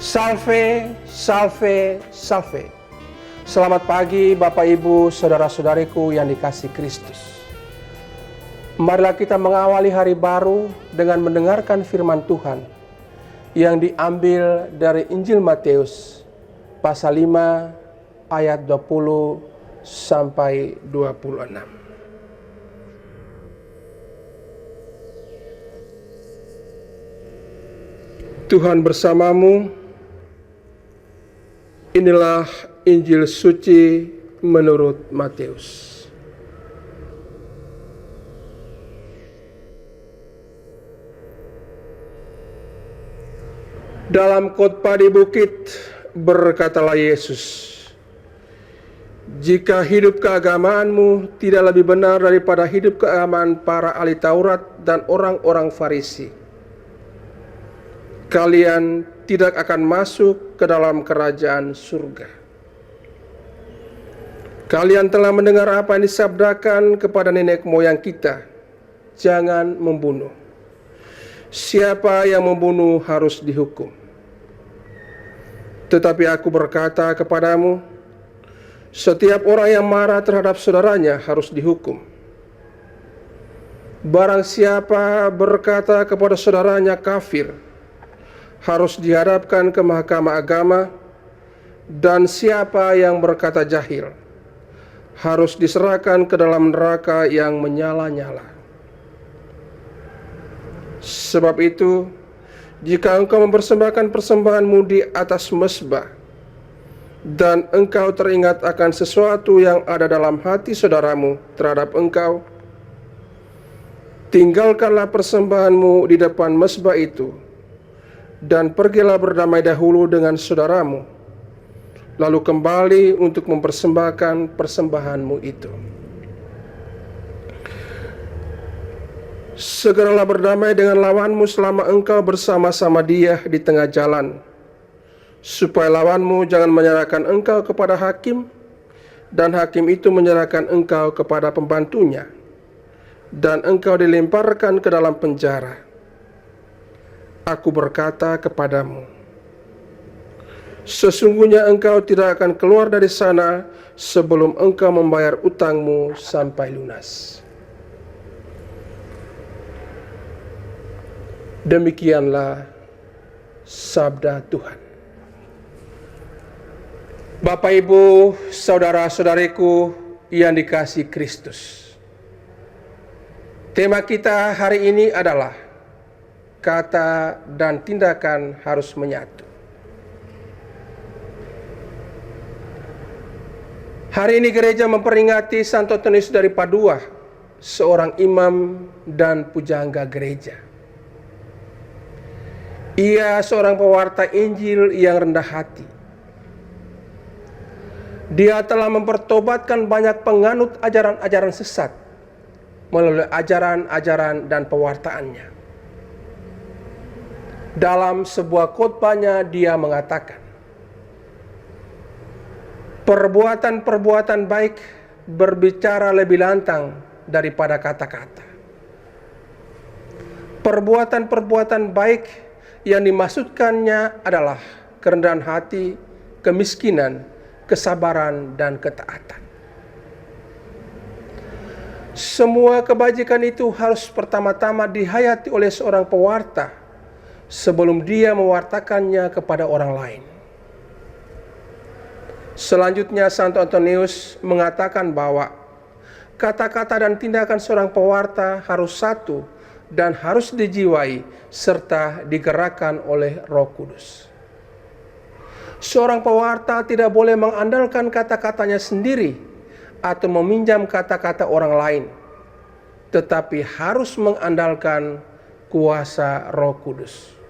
Salve, salve, salve. Selamat pagi Bapak Ibu, saudara-saudariku yang dikasihi Kristus. Marilah kita mengawali hari baru dengan mendengarkan firman Tuhan yang diambil dari Injil Matius pasal 5 ayat 20 sampai 26. Tuhan bersamamu. Inilah Injil suci menurut Matius. Dalam khotbah di bukit berkatalah Yesus, "Jika hidup keagamaanmu tidak lebih benar daripada hidup keagamaan para ahli Taurat dan orang-orang Farisi, kalian tidak akan masuk ke dalam kerajaan surga. Kalian telah mendengar apa yang disabdakan kepada nenek moyang kita, jangan membunuh. Siapa yang membunuh harus dihukum. Tetapi aku berkata kepadamu, setiap orang yang marah terhadap saudaranya harus dihukum. Barang siapa berkata kepada saudaranya kafir, harus dihadapkan ke mahkamah agama, dan siapa yang berkata jahil harus diserahkan ke dalam neraka yang menyala-nyala. Sebab itu, jika engkau mempersembahkan persembahanmu di atas mezbah, dan engkau teringat akan sesuatu yang ada dalam hati saudaramu terhadap engkau, tinggalkanlah persembahanmu di depan mezbah itu, dan pergilah berdamai dahulu dengan saudaramu, lalu kembali untuk mempersembahkan persembahanmu itu. Segeralah berdamai dengan lawanmu selama engkau bersama-sama dia di tengah jalan, supaya lawanmu jangan menyerahkan engkau kepada hakim, dan hakim itu menyerahkan engkau kepada pembantunya, dan engkau dilemparkan ke dalam penjara. Aku berkata kepadamu, sesungguhnya engkau tidak akan keluar dari sana sebelum engkau membayar utangmu sampai lunas." Demikianlah sabda Tuhan. Bapak Ibu, saudara-saudariku yang dikasihi Kristus. Tema kita hari ini adalah kata dan tindakan harus menyatu. Hari ini gereja memperingati Santo Antonius dari Padua, seorang imam dan pujangga gereja. Ia seorang pewarta Injil yang rendah hati. Dia telah mempertobatkan banyak penganut ajaran-ajaran sesat melalui ajaran-ajaran dan pewartaannya. Dalam sebuah khotbahnya dia mengatakan, perbuatan-perbuatan baik berbicara lebih lantang daripada kata-kata. Perbuatan-perbuatan baik yang dimaksudkannya adalah kerendahan hati, kemiskinan, kesabaran, dan ketaatan. Semua kebajikan itu harus pertama-tama dihayati oleh seorang pewarta sebelum dia mewartakannya kepada orang lain. Selanjutnya Santo Antonius mengatakan bahwa kata-kata dan tindakan seorang pewarta harus satu dan harus dijiwai serta digerakkan oleh Roh Kudus. Seorang pewarta tidak boleh mengandalkan kata-katanya sendiri atau meminjam kata-kata orang lain, tetapi harus mengandalkan kuasa Roh Kudus.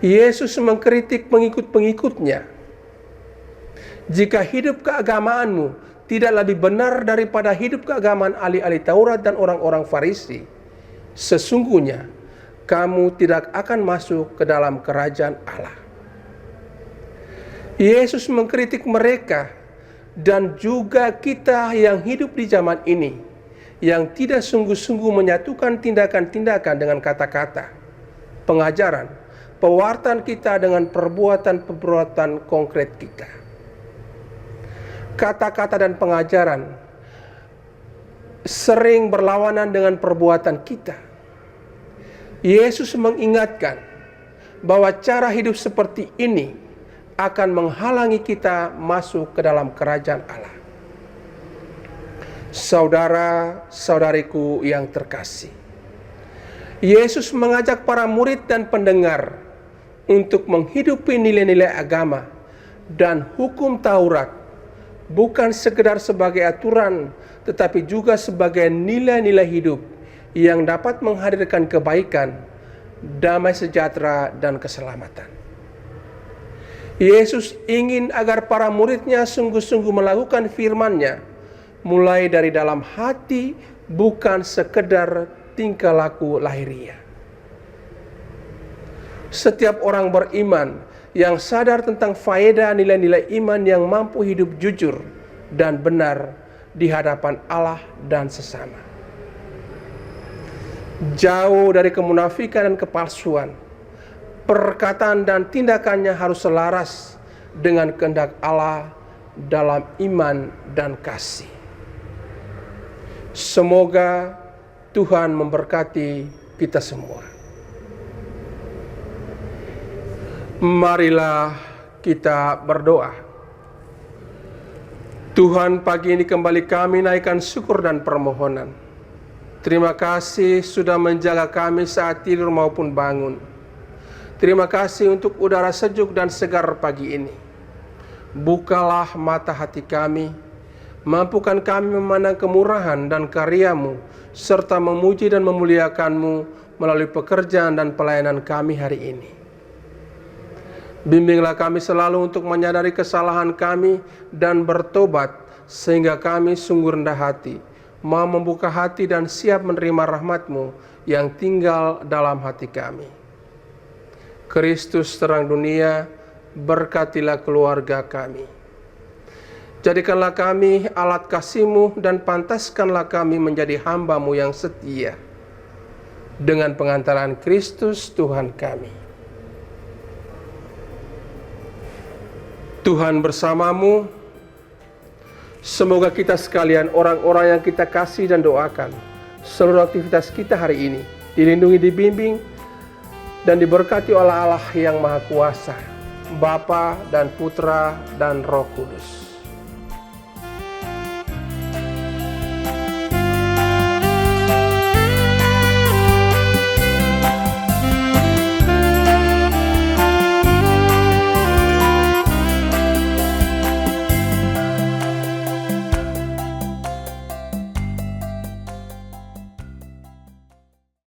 Yesus mengkritik pengikut-pengikutnya, "Jika hidup keagamaanmu tidak lebih benar daripada hidup keagamaan ahli-ahli Taurat dan orang-orang Farisi, sesungguhnya kamu tidak akan masuk ke dalam kerajaan Allah." Yesus mengkritik mereka dan juga kita yang hidup di zaman ini, yang tidak sungguh-sungguh menyatukan tindakan-tindakan dengan kata-kata, pengajaran, pewartaan kita dengan perbuatan-perbuatan konkret kita. Kata-kata dan pengajaran sering berlawanan dengan perbuatan kita. Yesus mengingatkan bahwa cara hidup seperti ini akan menghalangi kita masuk ke dalam kerajaan Allah. Saudara-saudariku yang terkasih, Yesus mengajak para murid dan pendengar untuk menghidupi nilai-nilai agama dan hukum Taurat, bukan sekedar sebagai aturan, tetapi juga sebagai nilai-nilai hidup yang dapat menghadirkan kebaikan, damai sejahtera, dan keselamatan. Yesus ingin agar para muridnya sungguh-sungguh melakukan firman-Nya, mulai dari dalam hati, bukan sekedar tingkah laku lahiriah. Setiap orang beriman yang sadar tentang faedah nilai-nilai iman yang mampu hidup jujur dan benar di hadapan Allah dan sesama. Jauh dari kemunafikan dan kepalsuan, perkataan dan tindakannya harus selaras dengan kehendak Allah dalam iman dan kasih. Semoga Tuhan memberkati kita semua. Marilah kita berdoa. Tuhan, pagi ini kembali kami naikkan syukur dan permohonan. Terima kasih sudah menjaga kami saat tidur maupun bangun. Terima kasih untuk udara sejuk dan segar pagi ini. Bukalah mata hati kami, mampukan kami memandang kemurahan dan karya-Mu, serta memuji dan memuliakan-Mu melalui pekerjaan dan pelayanan kami hari ini. Bimbinglah kami selalu untuk menyadari kesalahan kami dan bertobat, sehingga kami sungguh rendah hati, mau membuka hati dan siap menerima rahmat-Mu yang tinggal dalam hati kami. Kristus terang dunia, berkatilah keluarga kami. Jadikanlah kami alat kasih-Mu dan pantaskanlah kami menjadi hamba-Mu yang setia. Dengan pengantaran Kristus Tuhan kami. Tuhan bersamamu. Semoga kita sekalian, orang-orang yang kita kasih dan doakan, seluruh aktivitas kita hari ini dilindungi, dibimbing, dan diberkati oleh Allah yang Maha Kuasa, Bapa dan Putra dan Roh Kudus.